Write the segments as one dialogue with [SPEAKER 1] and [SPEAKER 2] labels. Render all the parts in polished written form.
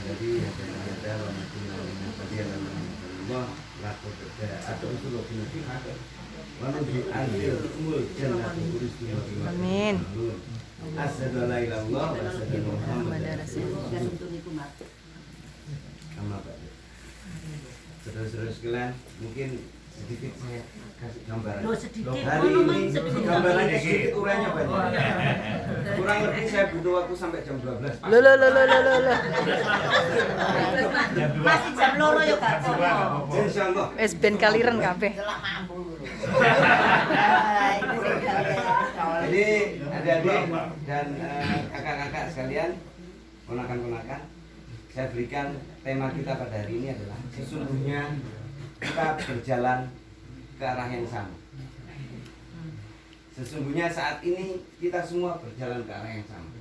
[SPEAKER 1] jadi ada tadi Allah laku atau itu lebih menuju adil umul jannah
[SPEAKER 2] Amin.
[SPEAKER 1] asyhadu an la ilaha illallah wa asyhadu anna muhammadar rasulullah. Saudara-saudara sekalian, mungkin sedikit saya kasih gambaran. Hari ini gambarannya sedikit, urainya banyak. Kurang lebih saya butuh waktu sampai jam 12.
[SPEAKER 2] Loh.
[SPEAKER 3] Masih jam loro ya Kak.
[SPEAKER 1] Insyaallah.
[SPEAKER 2] Wis ben kaliren kabeh.
[SPEAKER 1] Jadi adik-adik dan kakak-kakak sekalian, ponakan-ponakan, saya berikan tema kita pada hari ini adalah sesungguhnya kita berjalan ke arah yang sama. Sesungguhnya saat ini kita semua berjalan ke arah yang sama,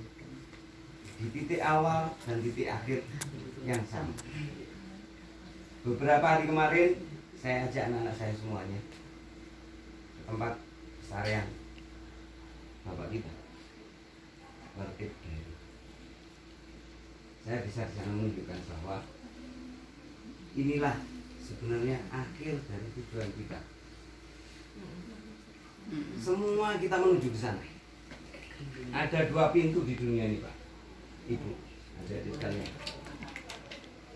[SPEAKER 1] di titik awal dan titik akhir yang sama. Beberapa hari kemarin saya ajak anak-anak saya semuanya ke tempat sarian bapak kita, Bertip Dairy. Saya bisa di sana menunjukkan bahwa inilah sebenarnya akhir dari tujuan kita. Semua kita menuju ke sana. Ada 2 pintu di dunia ini, Pak, Ibu, adik-adik sekalian.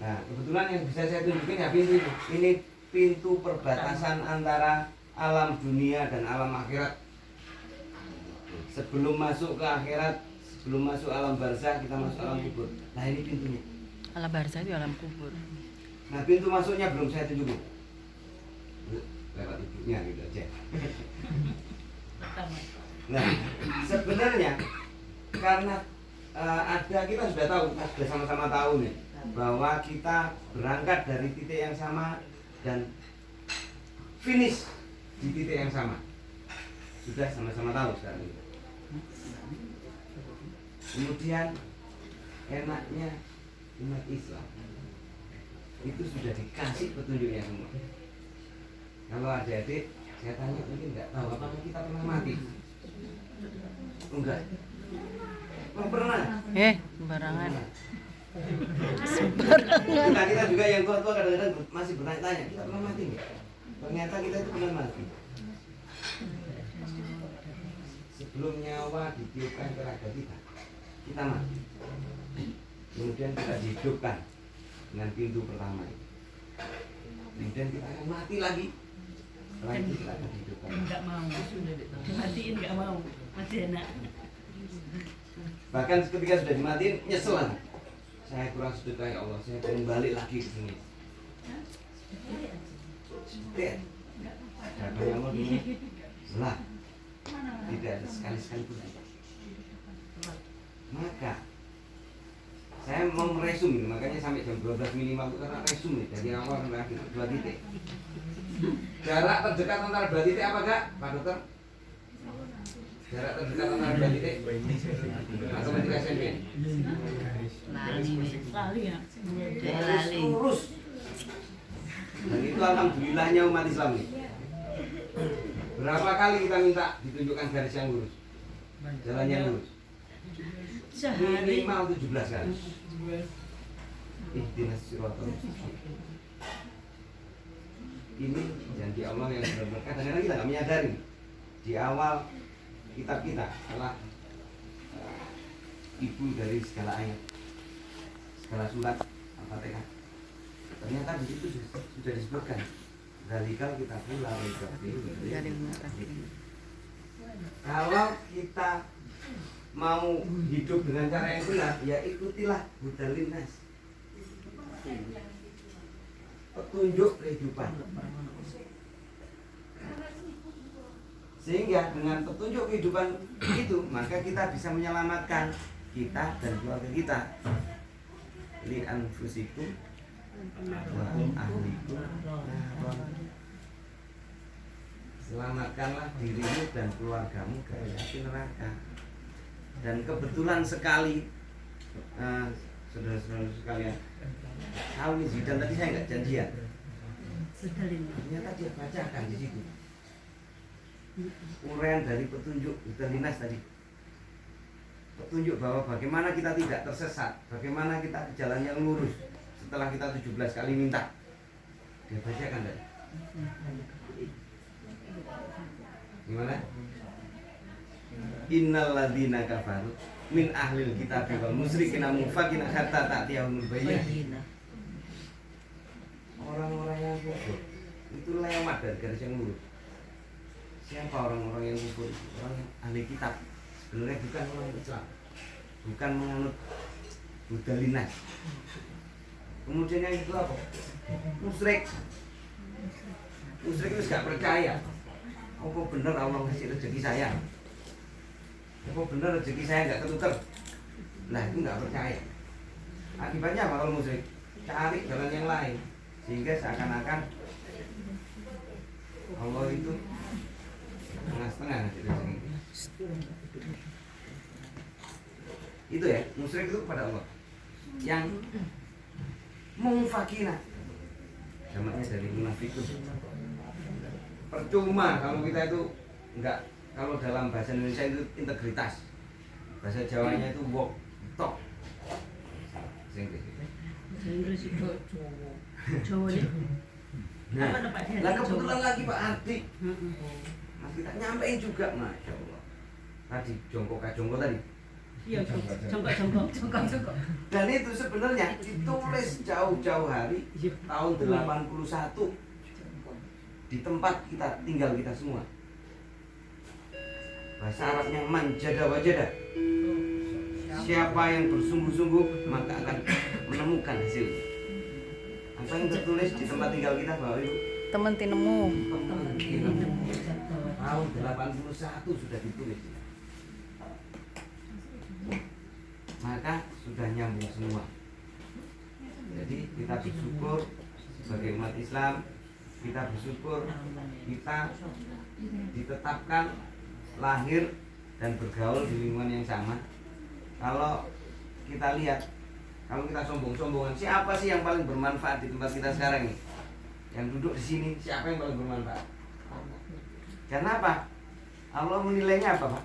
[SPEAKER 1] Nah, kebetulan yang bisa saya tunjukin ya pintu itu. Ini pintu perbatasan antara alam dunia dan alam akhirat. Sebelum masuk ke akhirat, sebelum masuk alam barzah, kita masuk alam kubur. Nah, ini pintunya.
[SPEAKER 2] Alam barzah itu alam kubur.
[SPEAKER 1] Nah, pintu masuknya belum saya tunjukin. Lewat ibunya gitu aja. Nah, sebenarnya karena ada, kita sudah tahu, kita sudah sama-sama tahu nih, bahwa kita berangkat dari titik yang sama dan finish di titik yang sama. Sudah sama-sama tahu sekarang ini. Kemudian enaknya umat Islam itu sudah dikasih petunjuknya semua. Kalau adik-adik saya tanya mungkin nggak tahu apakah kita pernah mati? Enggak. Oh, pernah.
[SPEAKER 2] Sembarangan.
[SPEAKER 1] Nah, kita juga yang tua-tua kadang-kadang masih bertanya-tanya, kita pernah mati nggak? Ternyata kita itu pernah mati. Sebelum nyawa ditiupkan ke raga kita mati. Kemudian kita dihidupkan dengan pintu pertama itu. Kemudian kita akan mati lagi. Setelah itu kita akan dihidupkan.
[SPEAKER 3] Enggak mau. Dimatiin enggak mau. Masih enak.
[SPEAKER 1] Bahkan ketika sudah dimatiin, nyesel. Saya kurang sedekah ya Allah, saya pengen balik lagi ke sini. Lihat. Datanya Allah dulu. Lah. Tidak ada sekali-sekali pun. Maka saya mau meresum ini, makanya sampai jam 12 minimal itu karena resum nih, dari awal sampai akhir 2 titik. Jarak terdekat antara 2 titik apa enggak, Pak Dokter? Jarak terdekat antara 2 titik matematika SMP.
[SPEAKER 3] Lali ya.
[SPEAKER 1] Lurus. Dan itu alhamdulillahnya umat Islam nih. Berapa kali kita minta ditunjukkan garis yang lurus, jalan yang lurus? Minimal 17 kali. Ihdinas siratal mustaqim. Ini janji Allah yang benar-benar. Kadang-kadang kita nggak menyadari. Di awal kitab kita adalah ibu dari segala ayat, segala surat Al-Fatihah. Ternyata di situ sudah disebutkan. Zalikal kita pula kalau kita mau hidup dengan cara yang benar, ya ikutilah hudalinas, petunjuk kehidupan. Sehingga dengan petunjuk kehidupan itu, maka kita bisa menyelamatkan kita dan keluarga kita. Li anfusikum wa ahlikum naron. Selamatkanlah dirimu dan keluargamu dari api neraka. Dan kebetulan sekali saudara-saudara sekalian, tahu nih Zidan tadi saya nggak janjian. Ternyata dia bacakan di situ uraian dari petunjuk Hudalinas tadi. petunjuk bahwa bagaimana kita tidak tersesat, bagaimana kita ke jalan yang lurus setelah kita 17 kali minta. Dia bacakan enggak? Gimana? Innal ladzina kafaru min ahlil kitab wal musyrikin munfakina hatta ta'tiyahumul bayyinah. Orang-orang yang kufur itu lewat dari garis yang lurus. Siapa orang-orang yang kufur? Orang yang ahli kitab. Sebenarnya bukan orang Islam, bukan menganut Buddha Linas. Kemudian yang itu apa? Musyrik. Musyrik itu gak percaya. Apa benar Allah ngasih rezeki saya? Apa benar rezeki saya gak ketuker? Nah itu gak percaya. Akibatnya apa kalau musyrik? Cari jalan yang lain, sehingga seakan-akan Allah itu setengah-setengah ngasih rezeki. Itu ya, musyrik itu kepada Allah. Yang mungfakina, namanya dari munafikun. Percuma kalau kita itu enggak, kalau dalam bahasa Indonesia itu integritas, bahasa Jawanya itu wok tok.
[SPEAKER 3] Inggris itu Jawa nih.
[SPEAKER 1] Nah,
[SPEAKER 3] Apa Pak Dian?
[SPEAKER 1] lah kebetulan lagi Pak Ardi, Mas kita nyampein juga, masya Allah. Tadi jongkok tadi.
[SPEAKER 3] Iya, jongkok.
[SPEAKER 1] Dan itu sebenarnya ditulis jauh-jauh hari tahun 81 di tempat kita tinggal kita semua. Bahasa Arabnya manjada wajada. Siapa yang bersungguh-sungguh maka akan menemukan hasil. Apa yang tertulis di tempat tinggal kita Bapak Ibu?
[SPEAKER 2] Temen tinemu.
[SPEAKER 1] Tahun 81 sudah ditulis. Maka sudah nyambung semua. Jadi kita bersyukur sebagai umat Islam, kita bersyukur kita ditetapkan lahir dan bergaul di lingkungan yang sama. Kalau kita lihat, kalau kita sombong-sombongan, siapa sih yang paling bermanfaat di tempat kita sekarang ini? Yang duduk di sini, siapa yang paling bermanfaat? Karena apa? Allah menilainya apa, Pak?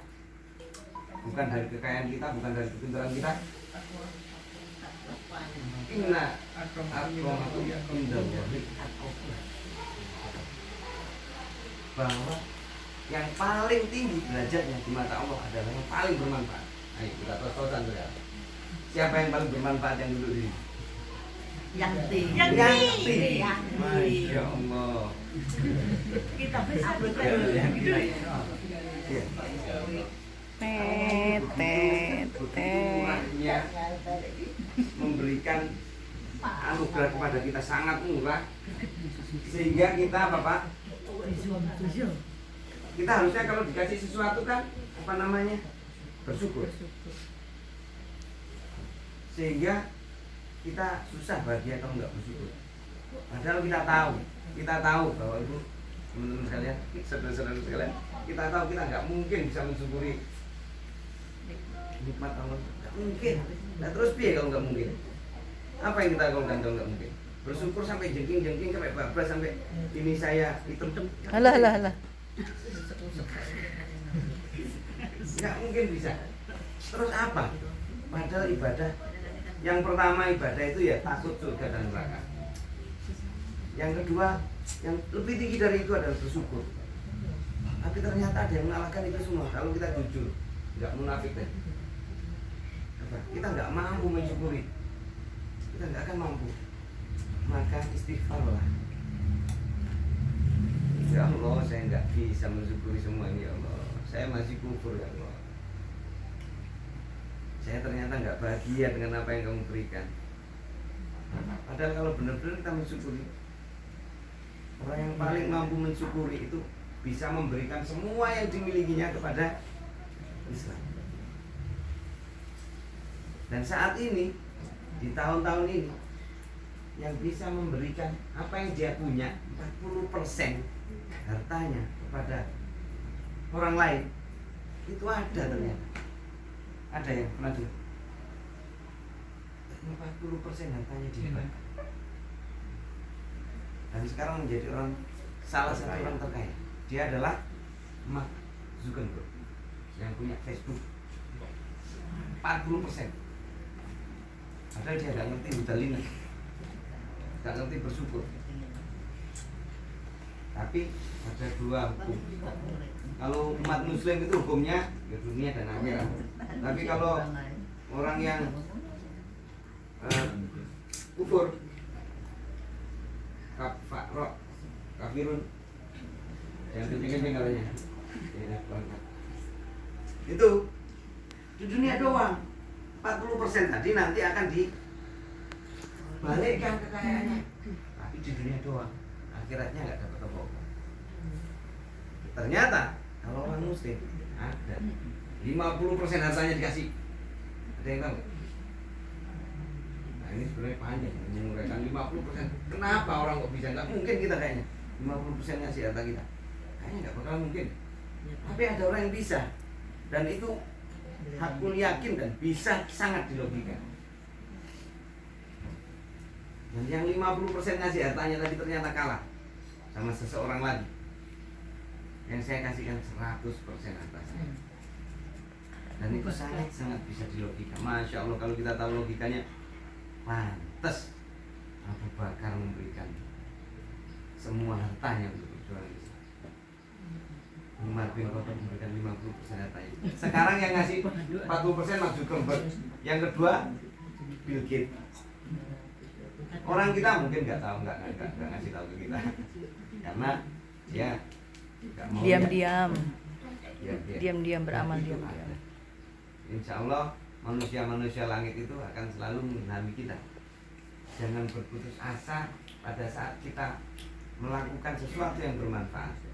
[SPEAKER 1] Bukan dari kekayaan kita, bukan dari kepintaran kita. Inna akramakum indallahi atqakum. Bahwa yang paling tinggi derajatnya di mata Allah adalah yang paling bermanfaat. Ayo kita tos-tosan sekarang. Siapa yang paling bermanfaat yang duduk di sini?
[SPEAKER 3] Yang
[SPEAKER 1] tinggi. Masya Allah.
[SPEAKER 3] Kita bisa
[SPEAKER 1] Ya. Murahnya memberikan anugerah kepada kita sangat murah, sehingga kita apa Pak? Kita harusnya kalau dikasih sesuatu kan apa namanya? Bersyukur. Sehingga kita susah bahagia kalau nggak bersyukur. Padahal kita tahu bahwa itu teman-teman sekalian, saudara-saudara sekalian, kita tahu kita nggak mungkin bisa mensyukuri nikmat Allah, nggak mungkin. Nah terus piye kalau nggak mungkin? Apa yang kita lakukan kalau nggak mungkin? Bersyukur sampai jengking sampai bablas sampai ini saya hitam.
[SPEAKER 2] Halah.
[SPEAKER 1] Nggak mungkin bisa. Terus apa? Padahal ibadah yang pertama ibadah itu ya takut surga dan neraka. Yang kedua yang lebih tinggi dari itu adalah bersyukur. Tapi ternyata ada yang mengalahkan itu semua. Kalau kita jujur, nggak munafik deh. Kita nggak mampu mensyukuri, kita nggak akan mampu. Maka istighfarlah. Ya Allah, saya nggak bisa mensyukuri semua ini ya Allah. Saya masih kufur ya Allah. Saya ternyata nggak bahagia dengan apa yang kamu berikan. Padahal kalau benar-benar kita mensyukuri, orang yang paling mampu mensyukuri itu bisa memberikan semua yang dimilikinya kepada Islam. Dan saat ini, di tahun-tahun ini, yang bisa memberikan apa yang dia punya 40% hartanya kepada orang lain, itu ada ternyata. Ada yang pernah dengar? 40% hartanya dibagi. Dan sekarang menjadi salah satu orang terkaya. Dia adalah Mark Zuckerberg yang punya Facebook. 40%. Padahal dia nggak ngerti hudalina, nggak ngerti bersyukur. Tapi ada dua hukum. Kalau umat muslim itu hukumnya ya dunia dan akhirat. Tapi kalau orang yang kufur, kafirun, yang kenceng-kenceng katanya, itu di dunia doang. 40% tadi nanti akan dibalikkan kekayaannya, tapi di dunia doang, akhiratnya nggak dapat apa-apa. Ternyata kalau orang muslim ada 50% hartanya dikasih. Ada yang tahu nggak? Nah ini sebenarnya panjang menguraikan 50%. Kenapa orang kok bisa? Nggak mungkin kita kayaknya 50% ngasih harta kita. Kayaknya nggak bakal mungkin. Tapi ada orang yang bisa, dan itu hakul yakin dan bisa sangat dilogika. Dan yang 50% ngasih hartanya tadi ternyata kalah sama seseorang lagi yang saya kasihkan 100% harta saya. Dan itu sangat bisa dilogika. Masya Allah, kalau kita tahu logikanya, pantas Abu Bakar memberikan semua hartanya untuk perjuangan Islam. Umar bin Khattab memberikan 50% hartanya. Sekarang yang ngasih 40% Mark Zuckerberg, yang kedua Bill Gates. Orang kita mungkin nggak tahu, nggak ngasih tahu ke kita, karena dia nggak mau.
[SPEAKER 2] Diam-diam beramal diam-diam.
[SPEAKER 1] Insya Allah manusia langit itu akan selalu mengilhami kita. Jangan berputus asa pada saat kita melakukan sesuatu yang bermanfaat.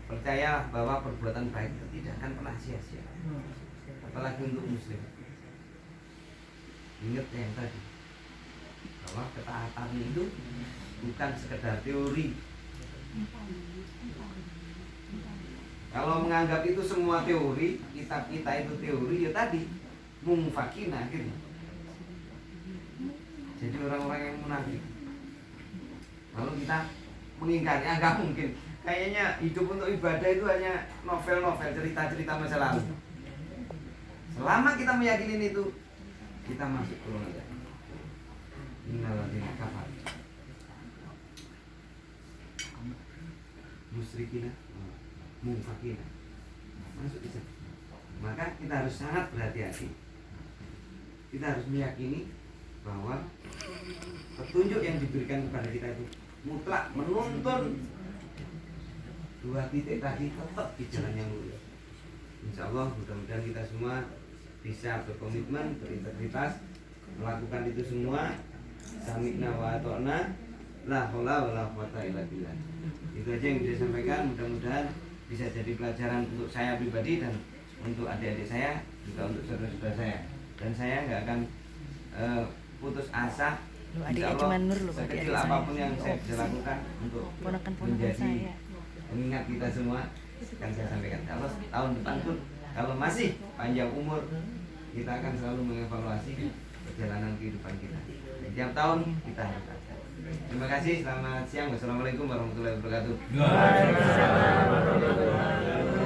[SPEAKER 1] Percayalah bahwa perbuatan baik itu tidak akan pernah sia-sia, apalagi untuk muslim. Ingat yang tadi, bahwa ketaatan itu bukan sekedar teori. Kalau menganggap itu semua teori, kitab kita itu teori, ya tadi mungfakin akhirnya. Jadi orang-orang yang munafik. Lalu kita mengingkari, nggak mungkin. Kayaknya hidup untuk ibadah itu hanya novel-novel, cerita-cerita masa lalu. Selama kita meyakini itu, kita masuk ke neraka. Innalladzina kafaru musyrikina mungfakina masuk di sana. Maka kita harus sangat berhati-hati. Kita harus meyakini bahwa petunjuk yang diberikan kepada kita itu mutlak menuntun dua titik tadi tetap di jalan yang lurus. Insya Allah mudah-mudahan kita semua bisa berkomitmen, berintegritas, melakukan itu semua. Sami'na wa ata'na, la haula wala quwata illa billah. Itu aja yang bisa sampaikan. Mudah-mudahan bisa jadi pelajaran untuk saya pribadi dan untuk adik-adik saya, juga untuk saudara-saudara saya. Dan saya nggak akan putus asa. Insya Allah sekecil apapun yang saya bisa lakukan untuk menjadi pengingat kita semua, akan saya sampaikan. Kalau tahun depan pun kalau masih panjang umur, kita akan selalu mengevaluasi perjalanan kehidupan kita. Setiap tahun kita harus ada. Terima kasih, selamat siang. Wassalamualaikum warahmatullahi wabarakatuh.
[SPEAKER 2] Waalaikumsalam warahmatullahi wabarakatuh.